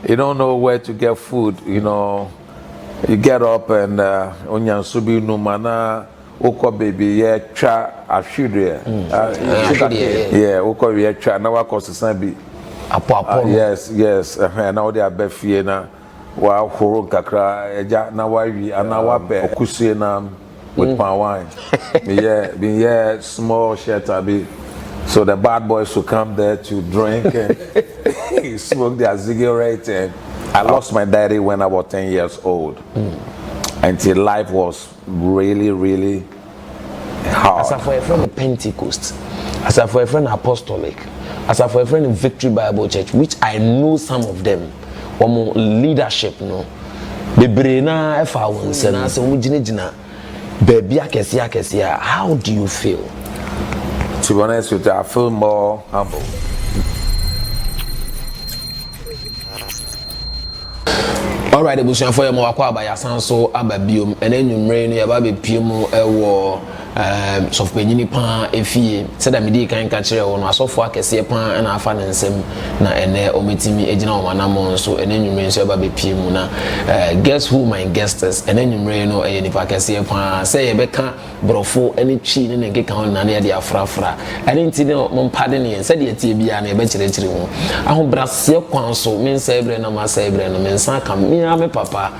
you don't know where to get food, you know. You get up and on your subi numana oko baby yeah cha ashudre. Yeah, oko yeah cha na wa kosesan bi. Apo. Yes. Now they are befie na wa horo kakra eja na wa wi ana wa pe okusue na with palm wine. Yeah, small shelter be. So the bad boys will come there to drink and smoke their cigarette. And I lost my daddy when I was 10 years old. Until life was really, really hard. As for a friend of Pentecost, as for a friend Apostolic, as for a friend in Victory Bible Church, which I know some of them, leadership, no. Bebrena efa wonse na se mujinejina baby akesia. How do you feel? To be honest with you, I feel more humble. Alright, ebusuan for your akwa abaya sanso ababiom ene nwumre no yaba be piemu ewo sofpenyini pa efie said me di kan ka kire wo no asofo akese pa na afa ne nsem na ene ometimi egina omanamo nso ene nwumre nso yaba be piemu na guess who my guest is ene nwumre no eye nipa akese pa say ye beka brofo ene twi ne nkeka ho na na de afrafra ene nti ne mompade ne said ye tie bia na ye be kire ho ahobrase kwanso men say bre na ma say bre no men san kam me papa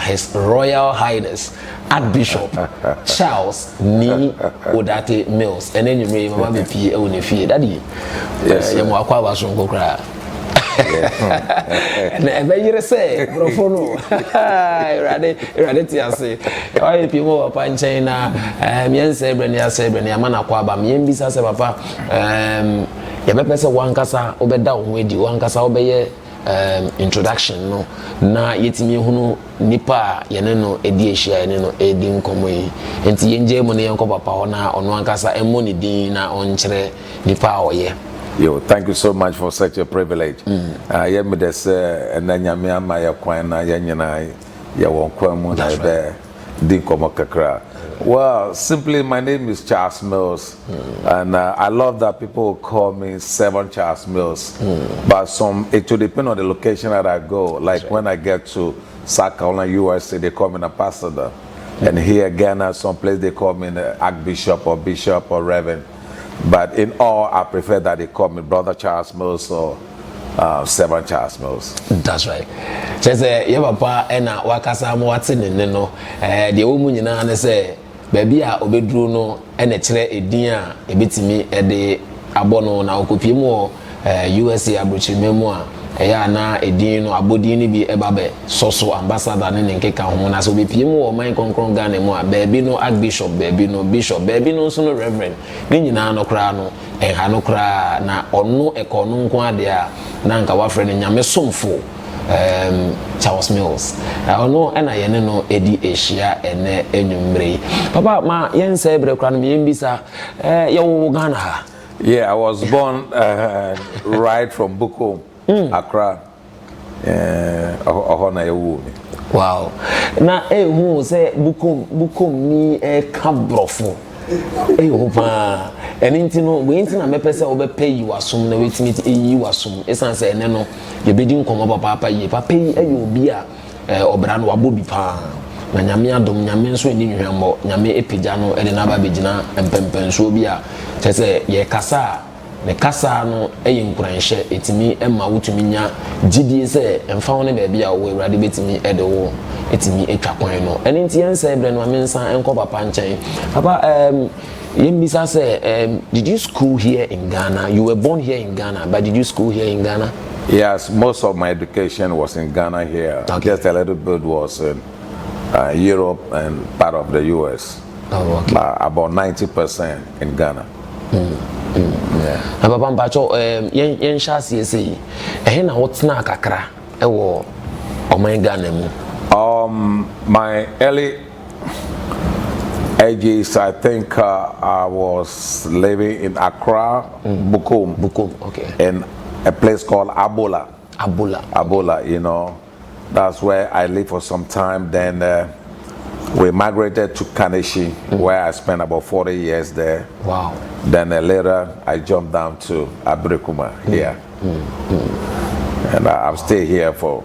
His Royal Highness Archbishop Charles ni Odartey Mills and then you may mama be pie e woni fie daddy yes ye mo akwa abaso nkokra na ebe yire say brofo no rade ti ase why people papa nchen na me say bre ne ama na kwa aba me mbisa say papa ye be pese wankasa obeda wo edi wankasa obeye introduction no na yetimi hunu nipa yene no edi ehia yene no edi nkomo yi enti yenje mo ne yenko papa ho na ono ankasa emo ne din na onkyere nipa oye. Yo, thank you so much for such a privilege. Yeah, me des enanyame ama ya kwan na yenyina ya wonkwa mu na be din komo kakra. Well, simply my name is Charles Mills, and I love that people call me Seven Charles Mills. But it will depend on the location that I go. Like when I get to South Carolina, USA, they call me an ambassador, and here Ghana, someplace they call me an archbishop or bishop or reverend. But in all, I prefer that they call me Brother Charles Mills or Seven Charles Mills. That's right. Says your papa ena wakasa mo wate ne no de wo mu nyina ne say baby a obedru no ene kire edin a ebetimi ede abono na okopie mu USA abrochimemu a eya na edin no abodin ni bi ebabe soso ambassador ne nkeka ho na so bepie mu o man konkron Ghana mu a baby no archbishop baby no bishop baby no so no reverend ni nyina no kra no ha no kra na ono ekono nko ade a na nka wafre ne nyame somfo Charles Mills. Ono ena yene no edi ehia ene enwumre. Papa ma yen say bre kra no yen bisa ye wo Ghana ha. Yeah, I was born right from Bukom, Accra. Wow. Na hu say Bukom ni kabrofo. Hopa enti no we enti na mepese obepe yi wasum na wetimi yi wasum esan se ene no ye bedi nkomo papa yi papa yi ayo obi a obra no wabobi pa na nyame adom nyame nso eni nhwembo nyame epija no ede na ba begina empempen so obi a tese ye kasa ne kasa no nkuranhye etimi emma wutumi nya gidie se emfa wo ne ba bia wo awurade betimi ede wo etimi etwa kwan no eni nti yensa ebre no amensa enko papa nchen papa Yembisa say, did you school here in Ghana? You were born here in Ghana, but did you school here in Ghana? Yes, most of my education was in Ghana here. Okay. Just a little bit was in Europe and part of the US. Oh, okay. About 90% in Ghana. Yeah. Papa Mpacho, yen shasi say, na wotna kakra ewo oman Ghana mu. My early ages, I think I was living in Accra, Bukom. Bukom, okay. In a place called Abola. Abola, you know. That's where I lived for some time. Then we migrated to Kaneshi, where I spent about 40 years there. Wow. Then later, I jumped down to Abrikuma here. And I've stayed here for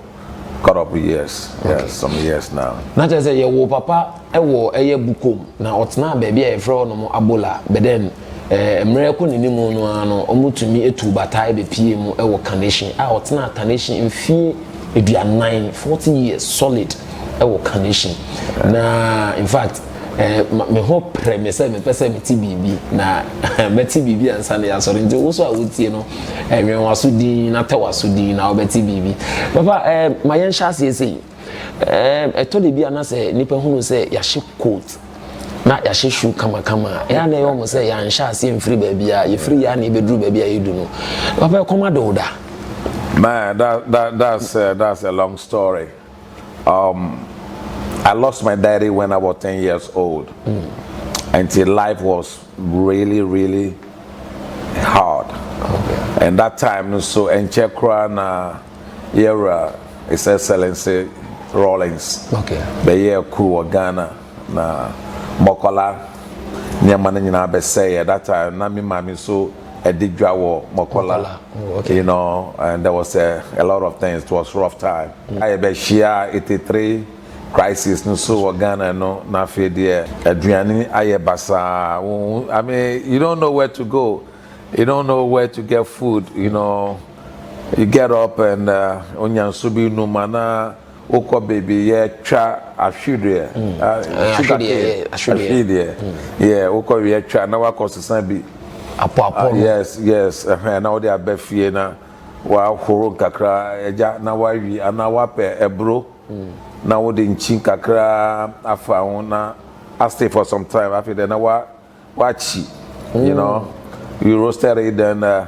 a couple of years. Okay. Yeah, some years now. Na just say your papa ewo eye bukom na otena baby e frɛ no abola but then mmereko ne nimu no ano omutumi etu batai be pie mu ewo carnation a otena carnation mfi eduanan 40 years solid ewo carnation na in fact me hope premise me pese me ti bibi na me ti bibi ansa na yasori nti wo so a wotie no enwen waso din na te waso din na obeti bibi papa ma yen sha sei eto de bia na se nipa hunu se ya hye coat na ya hye shoe kama ya na yo mo se ya nsha ase mfiri ba bia ye free ya na ebedru ba bia yedu no papa come do da Man, that's a long story. I lost my daddy when I was 10 years old. Until life was really, really hard. Okay. And that time, so in Chekra na era, His Excellency Rawlings. Okay. The year crew of Ghana na Mokola. Nyamana nyina be say at that time na mi mami so Edigwa wo Mokola. Oh, okay. You know, and there was a lot of things. It was rough time. I be Shia 83 crisis no so Ghana no na fe there aduane aye basa. I mean, you don't know where to go. You don't know where to get food, you know. You get up and onyan subi no mana oko baby yeah twa ahwede ahwede yeah oko we twa na wa kosesan bi apo yes na wo dey abafie na wa horo kakra eja na wa wi ana wa pe ebro na wo dey nchin kakra afa ho na I stay for some time after then na wa chi you know you roasted it then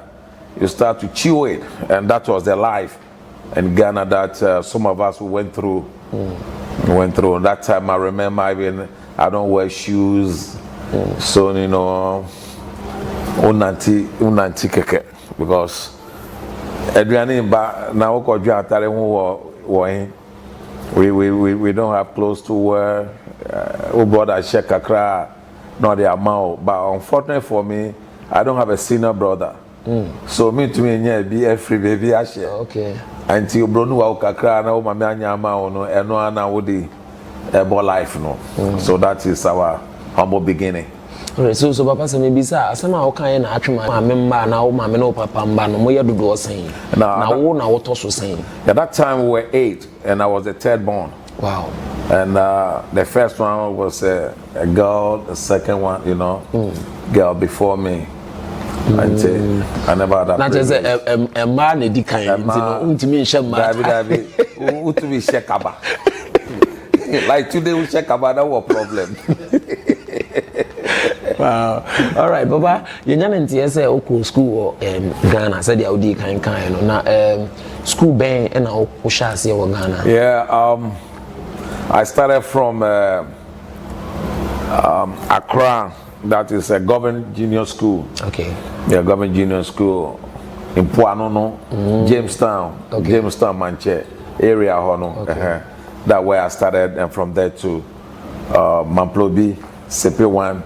you start to chew it and that was the life in Ghana that some of us went through. That time I remember even I don't wear shoes, so you know, unanti keke because Adriani ba na woko dwa atare we don't have clothes to wear. Oh brother check kakra not the amount, but unfortunately for me, I don't have a senior brother. So me to me yeah be free baby I share. Okay. Until bronu wa kakra na o mama anya ma no eno ana wo dey ebo life no. So that is our humble beginning. Alright, so papa say me bisa asema o kan na atwema ma memba na o ma me no papa mba no mo ye dodo osan. Na wo na wo to so san. At that time we were 8 and I was the third born. Wow. And the first one was a girl, the second one, you know, girl before me. I never had that. Not as a man, a dick, you know, ultimately, shekaba. Like today, we check about our problem. Wow. All right, Baba, you know, in school Ghana, said the Audi kind, now, school band and our Oshasi or Ghana. Yeah, I started from Accra. That is a government junior school. Okay. Yeah, government junior school in Puanono, Jamestown, okay. Jamestown, Manche area. Okay. That where I started, and from there to Mamplobi, CP1,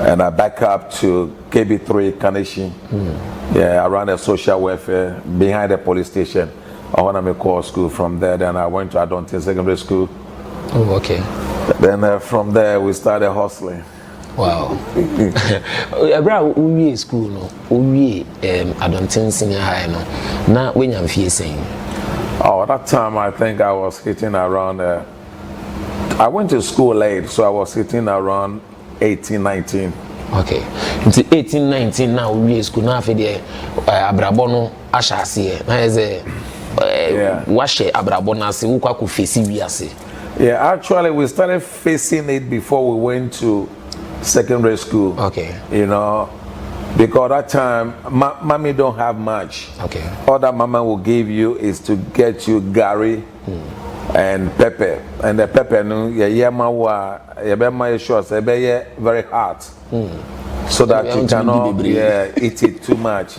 and I back up to KB3, Carnation. Yeah, around the social welfare, behind the police station. I want to make call school from there. Then I went to Odartey Secondary School. Oh, okay. Then from there we started hustling. Wow. Ebra we school no. We Odartey Senior High no. Na when you feel saying. Oh, at that time I think I was hitting around I went to school late, so I was hitting around 18, 19. Okay. Into 18, 19 now we school na fe dey abrabo no ahase. Na is washe abrabo na se wo kwa ko face wiase. Yeah, actually we started facing it before we went to secondary school. Okay. You know, because that time mommy don't have much. Okay. All that mama will give you is to get you gari and pepper. And the pepper no yeah sure say very hard. So that you cannot eat it too much.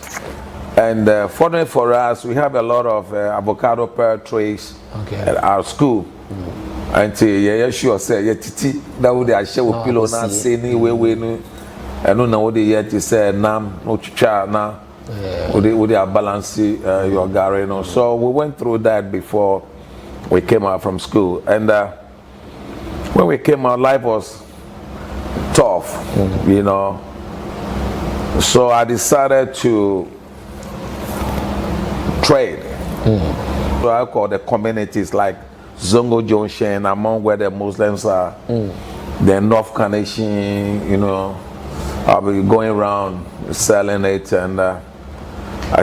And fortunately for us, we have a lot of avocado pear trees at our school. Until sure say titi that would I share with pillow na say ni we no and no na what they yet say nam no chicha na With the balance your Gary, you know. So we went through that before we came out from school. And when we came out, life was tough, you know. So I decided to trade. So I call the communities like Zongo Junction, among where the Muslims are, the North Carnation, you know. I'll be going around selling it, and a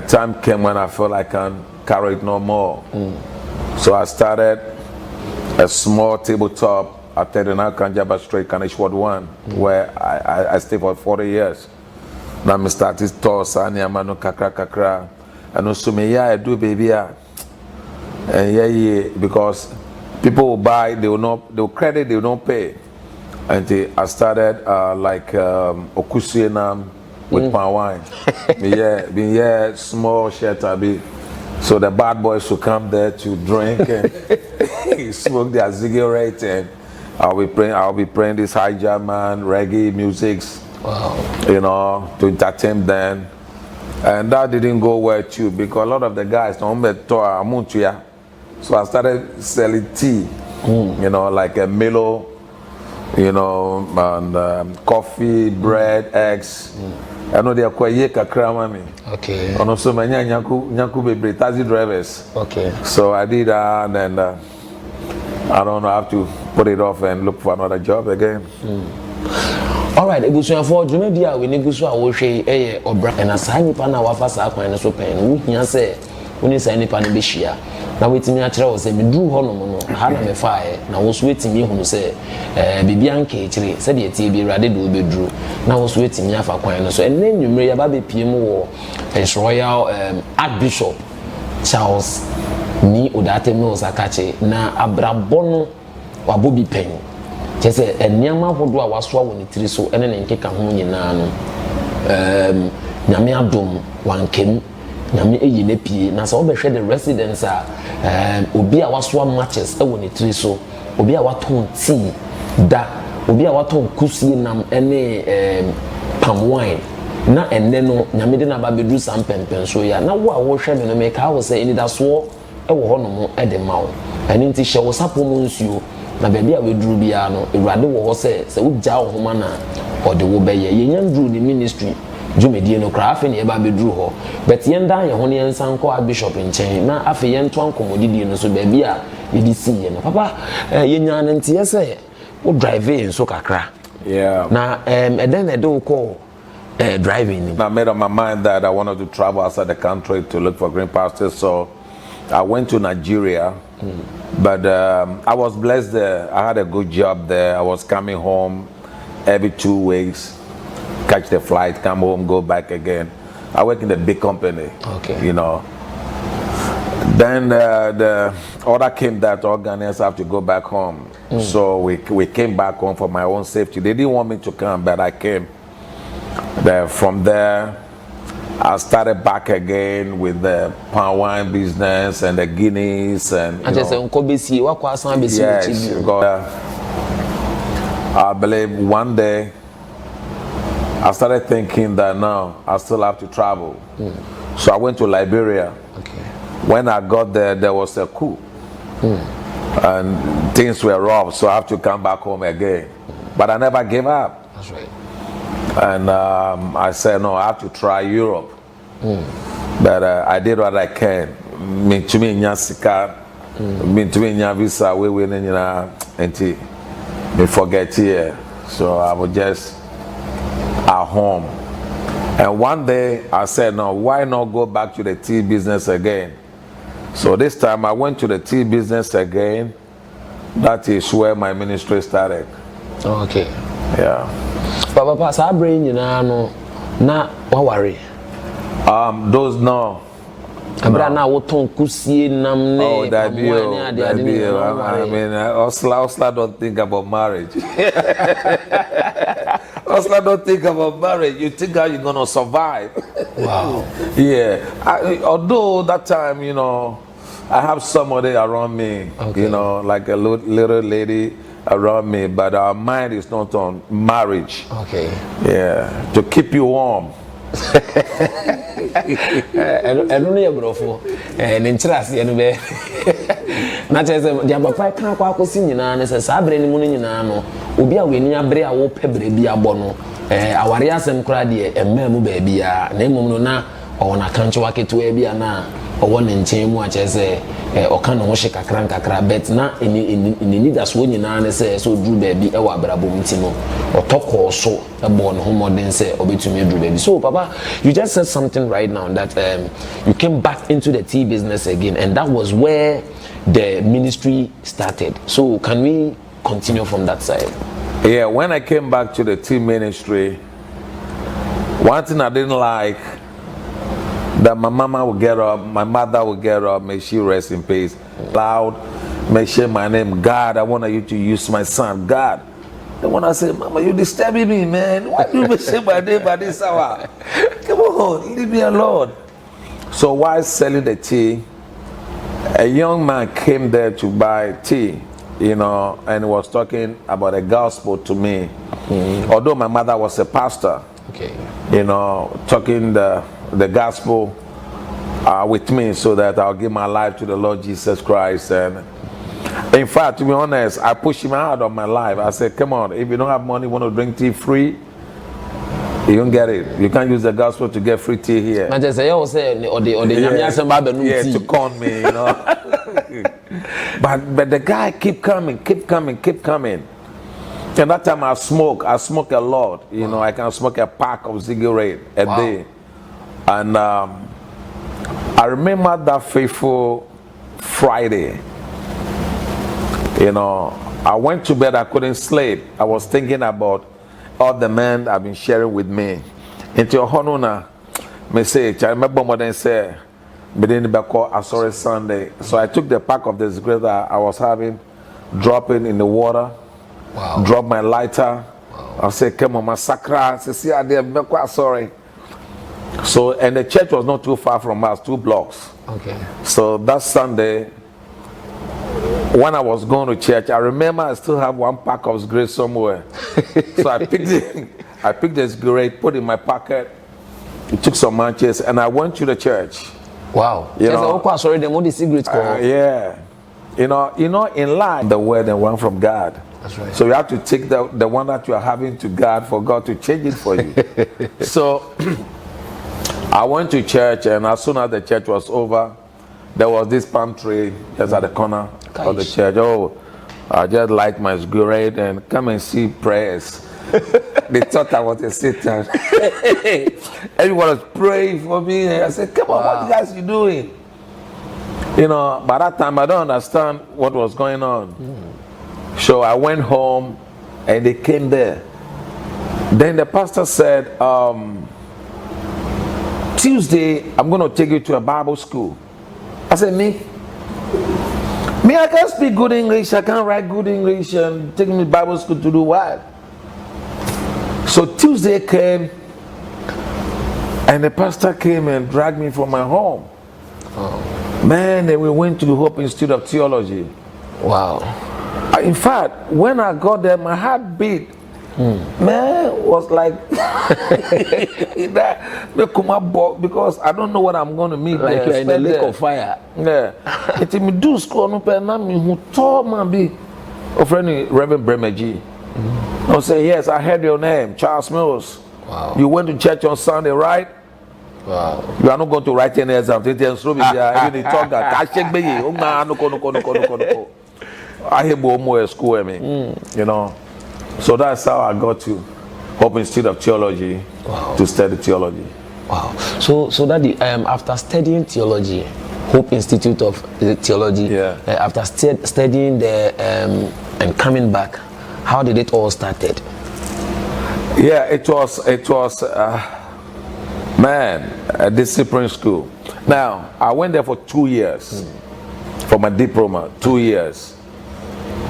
time came when I felt like I can't carry it no more. So I started a small tabletop at 39 Kanjaba Street, Kanishwad 1, where I stayed for 40 years. Now I started to Sani Amano Kakra. And also me, I do baby. And because people will buy, they'll credit, they will not pay. And I started like Okusienam with palm wine. Yeah, small shelter. So the bad boys will come there to drink and smoke their cigarette, and I'll be playing this high German reggae music. Wow. You know, to entertain them. And that didn't go well too, because a lot of the guys don't bet to Amuntuya. So I started selling tea, you know, like a Milo, you know, and coffee, bread, eggs. I know they are quite kakra. Okay. And also many nyaku be taxi drivers. Okay. So I did that, and I don't know, I have to put it off and look for another job again. All right, ebusuan for dwuma bia we negusu a wo hwe obra na saa nipa na wafa saa kwan no so pen wo hia se woni saa nipa no be hia na wetimi a kire wo se me duru ho no no ha na me faae na wo so wetimi hunu se bibia nka ekire se de tie bi rade do be duru na wo so wetimi afa kwan no so enne nwumre ya ba be pie mu wo Royal Archbishop Charles ni Odartey Mills akache na abrabɔ no wabobi pen kese eniama hodo a waso a woni tiri so ene ne nkeka ho nyina no nyame adom wankem nyame eyi ne pie na so obehwe the residents a obi a waso matches e woni tiri so obi a waton tea da obi a waton kusie nam ene palm wine na enne no nyame de na ba bedu sam pempen so ya na wo a wo hwe no me ka wo se eni da so e wo ho no mo e de mawo eni nti hye wo sapo mo nsuo na baby a we duru bia no ewrade wo ho se wugya wo homa na ode wo beye yenyan duru ni ministry dwumedie no kra afi ne e ba be duru ho but yen dan ye ho ne ensan ko Archbishop nchen na afi yen to ankomodidie no so baby a yedi si ye no papa yenyan nti ye se wo drive in so kakra na eden e do ko driving. I made up my mind that I wanted to travel outside the country to look for green pastures, so I went to Nigeria. But I was blessed there. I had a good job there. I was coming home every 2 weeks, catch the flight, come home, go back again. I work in a big company, you know. Then the order came that all Ghanaians have to go back home. So we came back home for my own safety. They didn't want me to come, but I came. From there, I started back again with the palm wine business and the guineas and yes, because I believe one day I started thinking that now I still have to travel. So I went to Liberia. When I got there, there was a coup and things were rough, so I have to come back home again. But I never gave up. That's right. And I said, no, I have to try Europe. But I did what I can. Me to me nyasika, me to me nyavisa we and me forget here. So I was just at home. And one day I said, no, why not go back to the tea business again? So this time I went to the tea business again. That is where my ministry started. Okay. Yeah. Papa, sa brain no na worry. Those no. Abra na woton kusie nam ne. Oh, that be. I mean, Osla don't think about marriage. Osla don't think about marriage. You think how you're gonna survive. Wow. Yeah. Although that time, you know, I have somebody around me, you know, like a little lady around me, but our mind is not on marriage. Okay. Yeah. To keep you warm. ɛno no yɛ brɔfo ne nkyerɛaseɛ no bɛ na kyerɛ sɛ deɛ papa ka akɔ akɔsi nyinaa ne sɛ saa berɛ no mu no nyinaa no obi a w'ani abere a wopɛ berɛ bi abɔ no aware asɛm koraa deɛ ɛmmaa mu baabiaa na mmom no na ɔwɔ n'akankyewa ketewa bi a na ɔwɔ ne nkyɛn mu a kyerɛ sɛ ɔka ne ho hye kakra bet na nidasoɔ nyinaa ne sɛ ɔduru baabi ɛwɔ abrabɔ nti no ɔtɔ kɔɔ so ɛbɔ ne ho mmɔden sɛ ɔbɛtumi aduru baabi. So papa, you just said something right now that you came back into the tea business again, and that was where the ministry started. So can we continue from that side? Yeah, when I came back to the tea ministry, one thing I didn't like, that my mama would get up, my mother would get up, may she rest in peace, loud, may share my name, God, I want you to use my son, God. Then when I say, Mama, you disturbing me, man, why do you say my name by this hour? Come on, leave me alone. So while selling the tea, a young man came there to buy tea, you know, and was talking about the gospel to me. Although my mother was a pastor, okay, you know, talking the gospel with me so that I'll give my life to the Lord Jesus Christ. And in fact, to be honest, I pushed him out of my life. I said, come on, if you don't have money, you want to drink tea free, you don't get it. You can't use the gospel to get free tea here. I just say, or to con me, you know. but the guy keep coming. And that time I smoke a lot. You know, I can smoke a pack of cigarette a day. And I remember that fateful Friday. You know, I went to bed, I couldn't sleep. I was thinking about all the men I've been sharing with me. Into your honor, message. I remember more than say, but then I saw it Sunday. So I took the pack of the cigarette that I was having, drop it in the water, drop my lighter. I said, come on, massacre. I said, see, I did, sorry. So, and the church was not too far from us, 2 blocks. Okay. So that Sunday, when I was going to church, I remember I still have 1 pack of cigarettes somewhere. So I picked the cigarette, put it in my pocket, took some matches, and I went to the church. Wow. You know, sorry, the more cigarettes. Yeah. You know, in life, the word and one from God. That's right. So you have to take the one that you are having to God for God to change it for you. So I went to church, and as soon as the church was over, there was this palm tree just at the corner of the church. Oh, I just light my cigarette and come and see prayers. They thought I was a Satan. Everyone was praying for me. And I said, come on, what you guys you doing? You know, by that time, I don't understand what was going on. So I went home, and they came there. Then the pastor said, Tuesday, I'm going to take you to a Bible school. I said, me, I can't speak good English, I can't write good English, and taking me to Bible school to do what? So Tuesday came, and the pastor came and dragged me from my home. Man, and we went to the Hope Institute of Theology. Wow. In fact, when I got there, my heart beat. Man, was like because I don't know what I'm going to meet like there. You're in the lake of fire. Yeah. It me do school no pen na me who told man be of friend Reverend Bremeji. I say, yes, I heard your name, Charles Mills. Wow. You went to church on Sunday, right? Wow. You are not going to write any exam. Even the talk that I check me. No. I hear more school, I mean, you know. So that's how I got to Hope Institute of Theology to study theology. Wow. So that after studying theology, Hope Institute of Theology, after studying there and coming back, how did it all started? Yeah, it was man, a discipline school. Now, I went there for 2 years for my diploma, 2 years.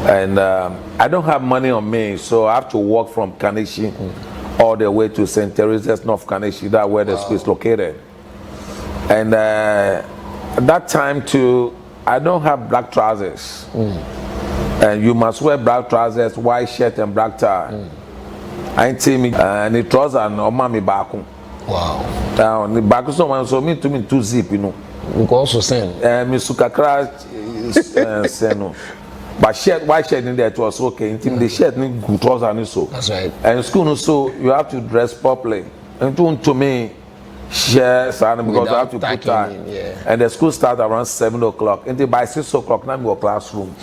And I don't have money on me, so I have to walk from Kanishi all the way to St. Teresa's, North Kanishi, that's where the school is located. And that time too, I don't have black trousers. And you must wear black trousers, white shirt and black tie. I ain't see me, and the trousers no mommy back. Wow. Now the back so man so me to me 2 zip you know. Because so send. Me sukakra seno. But shirt, white shirt in there it was okay. Until the shirt ni good trousers ni so. That's right. And school no so you have to dress properly. And to me share because without I have to put time. Yeah. And the school start around 7 o'clock. Until by 6 o'clock now me go classroom.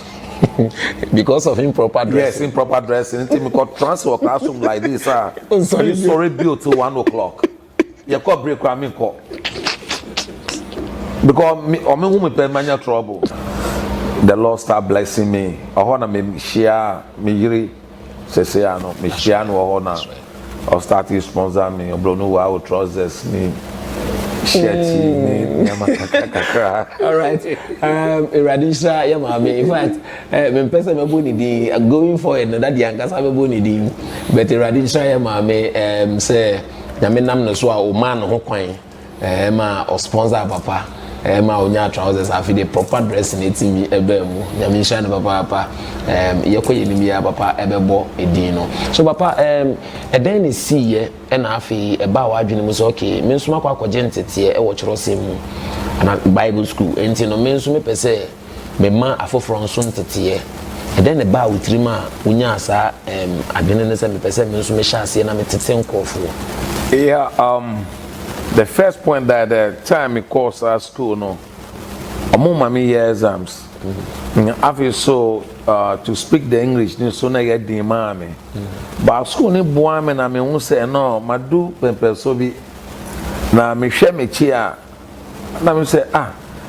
Because of improper dressing. Yes, improper dressing. Until me go transfer classroom like this. Sorry built till 1 o'clock. You call break when me call. Because me who me permanent trouble. The Lord start blessing me. I want to me share me yiri say no me share no hona. I start to sponsor me. Bro no I will trousers me shirt me nyama. All right. Radisha ya mama. In fact, me person me boni di going forward that the ankasa me boni di. But Radisha ya mama say nyame nam no so a o man ho kwan ma o sponsor papa. Ma onya trousers afi the proper dressing etimi ebe mu nyame hia no papa yekoye nimi ya papa ebebo edin no so papa eden ne siye na afi eba wa adwene mu so okay me nso makwa akwaje ntete e wo kyerosem mu na bible school enti no me nso me pese me ma afoforo nso ntete eden ne ba witrima onya asa adwene ne se me pese me nso me hia ase na me tete nkofo. Yeah, the first point that the time we course at school, no, among my year exams, I feel so to speak the English, so na get the mommy. But school ni boy me na me who say no, ma do pempe so be na me share me chia. Na me say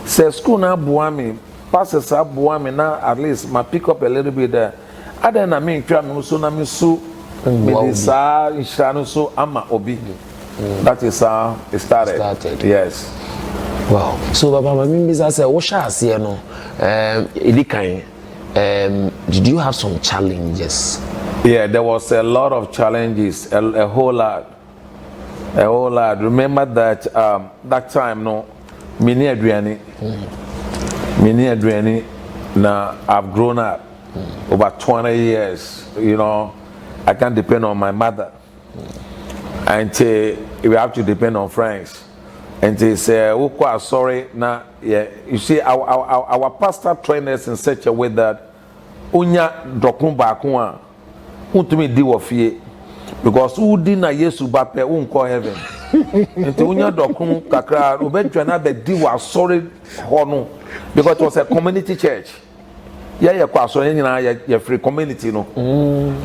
say school na boy me, passes up boy me na at least ma pick up a little bit there. Other na me try me so na me so me desa ishano so ama obi. That is how it started. Yes. Wow. So Baba Mami say what shall I say no did you have some challenges? Yeah, there was a lot of challenges, a whole lot. Remember that that time no mini adriani now I've grown up over 20 years, you know. I can't depend on my mother. And we have to depend on friends. And they say, "Oh, quite sorry." Now, yeah, you see, our pastor trained us in such a way that unya dokun bakun untumi di wo fie because who di na Yesu ba pe unko heaven. Enti unya dokun kakra obedwa na be di wo sorry hono because it was a community church. Yeah, kwa so nyina ya free community no.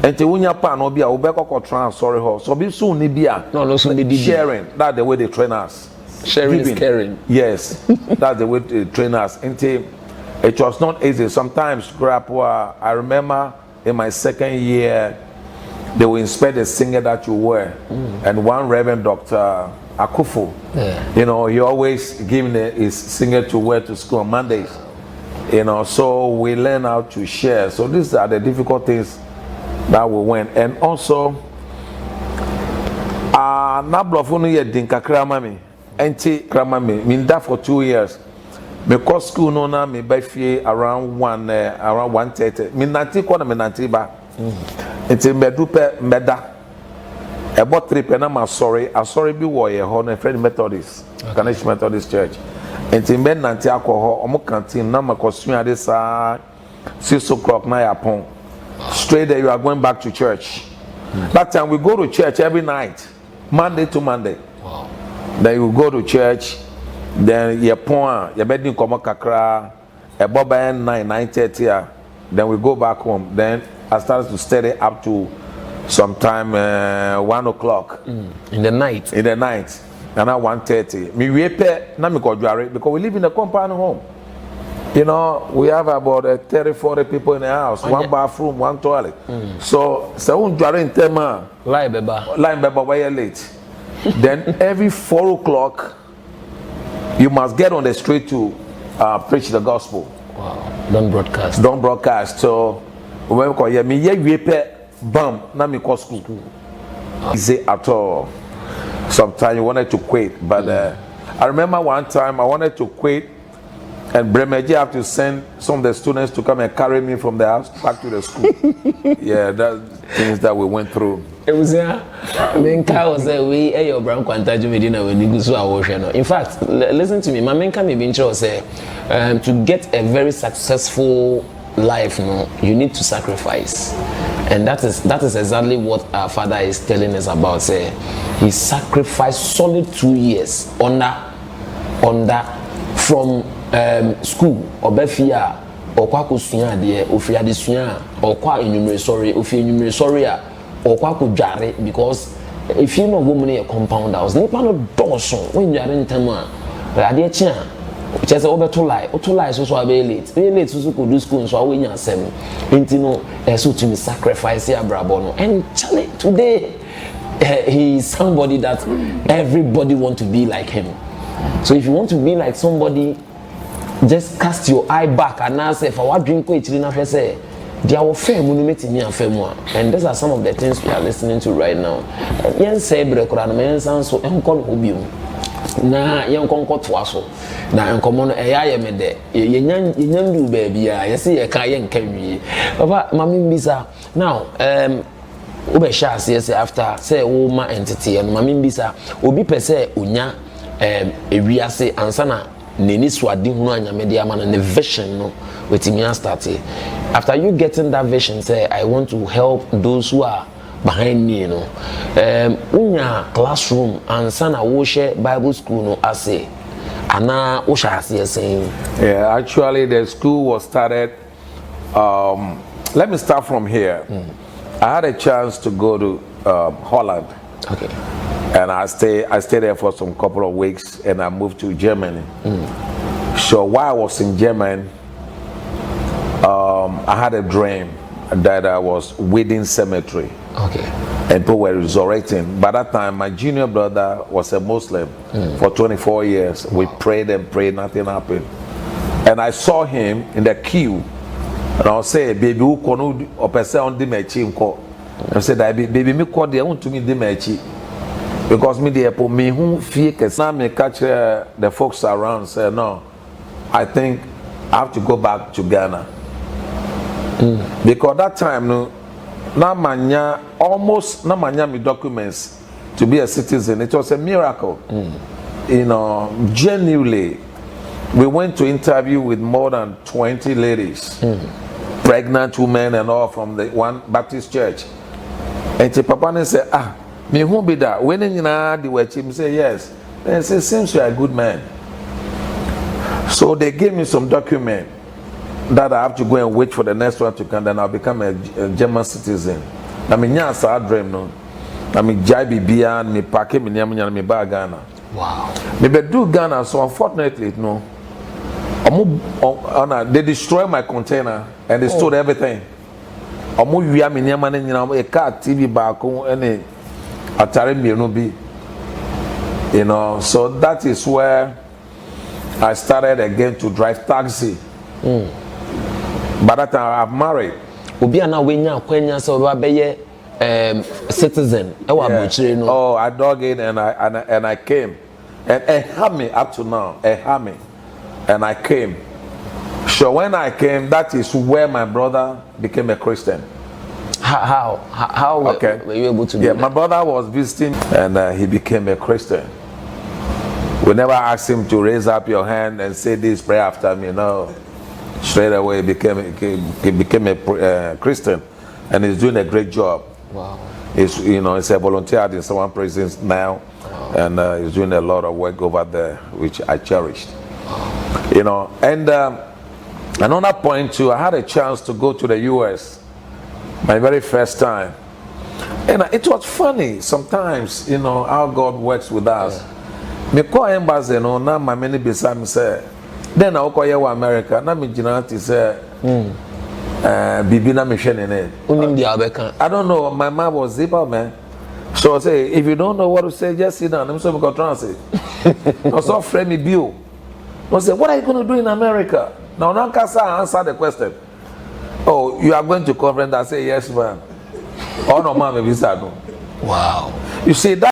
Enti unya pa no bia obekọ transfer ho. So bi so ni bia. No so be sharing. That's the way they train us. Sharing is caring. Yes. That's the way they train us. Enti it was not easy. Sometimes I remember in my second year they will inspect the singer that you were. And one Reverend Dr. Akufo, you know, he always giving his singer to wear to school on Mondays. You know, so we learn how to share. So these are the difficult things that we went. And also, na blofunu ye dinka kramami, enti kramami. Min that for 2 years. Me go school no na me by fie around 1:30. Me nanti kwa na me nanti ba. Enti me dupe meda. About 3 pe na ma sorry bi wo ye ho na friend Methodist. Ganesh Methodist Church. Enti men nanti akọ omo canteen na makosua de sa 6 o'clock na yapon. Straight there you are going back to church. That time we go to church every night, Monday to Monday. Wow. Then you go to church, then yapon ya bedin komo kakra e boba 9:30. Then we go back home. Then I started to study up to sometime 1 o'clock in the night. And at 1:30, me wepe na me kodware because we live in a compound home. You know, we have about 30-40 people in the house, one bathroom, one toilet. So un dware in tema line beba why late. Then every 4 o'clock, you must get on the street to preach the gospel. Wow. Don't broadcast. So when we call me wepe bam na me call school. Easy at all. Sometimes you wanted to quit, but I remember one time I wanted to quit And Bremeji have to send some of the students to come and carry me from the house back to the school. Yeah, that's things that we went through. It was I mean, Kyle was a way your brown quantage medina when you go to our ocean. In fact, listen to me, my main can be interested say to get a very successful life, you need to sacrifice. And that is exactly what our father is telling us about. Say he sacrificed solid 2 years on that from school or befia or kwa kusua de ofia de sua or kwa enyumre sorry ofia enyumre sorry or kwa kujare, because if you know woman a compound house nipa no doso when you are in time ade chia just over to lie so be late so could do school so we nya sem enti no so to me sacrifice ya brabo no, and Charlie today he is somebody that everybody want to be like him. So if you want to be like somebody, just cast your eye back and now say, for what drink we chilling after say, they are fair monument me and fair more. And these are some of the things we are listening to right now. Yen say brekoran men sound so enkon obium. Na yen konko toaso. Na enkomo no eya ye me de. Yenyan du baby a yesi ye ka yen kawie. Papa mami mbisa. Now ube sha say after say wo ma entity and mami mbisa obi pese onya ewiase ansana neni swadi hunu anyamede ama na vision no wetimi start. After you getting that vision, say I want to help those who are behind me, unya classroom ansana wo share Bible school no ase ana wo sha ase saying. Yeah, actually the school was started let me start from here. I had a chance to go to Holland. Okay. And I stayed there for some couple of weeks, and I moved to Germany. So while I was in Germany, I had a dream that I was within cemetery. Okay. And people were resurrecting. By that time, my junior brother was a Muslim for 24 years. We prayed and prayed, nothing happened. And I saw him in the queue, and I'll say, "Baby, who kono or person on the mechi unko?" I said, "Baby, me call the want to me the mechi." Because me the me who fear now me catch the folks around say no, I think I have to go back to Ghana. Because that time no manya me documents to be a citizen. It was a miracle. You know, genuinely we went to interview with more than 20 ladies, pregnant women and all from the one Baptist church. And the papa said, me who be that? When you know the way him say yes. Then say seems you are a good man. So they gave me some document that I have to go and wait for the next one to come. Then I'll become a German citizen. I mean, yes, I dream no. I mean, Jaibi Bia and me pack me nyam me ba Ghana. Wow. Me be do Ghana, so unfortunately no. They destroyed my container and they stole everything. Omo wia me nyam na nyina e car TV back and atare mienu bi, you know. So that is where I started again to drive taxi. By that time I've married. Obi ana wenya kwanya so ba beye citizen e wa bochire no. Oh, I dug in and I came. And it had me up to now. It had me. And I came. So when I came, that is where my brother became a Christian. How okay. Were you able to do that? My brother was visiting and he became a Christian. We never asked him to raise up your hand and say this prayer after me. No, straight away he became a Christian, and he's doing a great job. Wow. He's he's a volunteer in someone prisons now, and he's doing a lot of work over there, which I cherished. You know, and another point too, I had a chance to go to the U.S. my very first time, and it was funny sometimes, how God works with us. Me call embassy, now my many beside me say, then I call you America. Now me generally say, Bibi na me shene ne. I don't know. My mom was zipper man. So I say, if you don't know what to say, just sit down. I'm so going to translate. I saw friend me bill. I say, what are you going to do in America? Now Nankasa answer the question. Oh, you are going to conference? I say, yes, ma'am. Oh no, ma'am, visa no. Wow. You see that.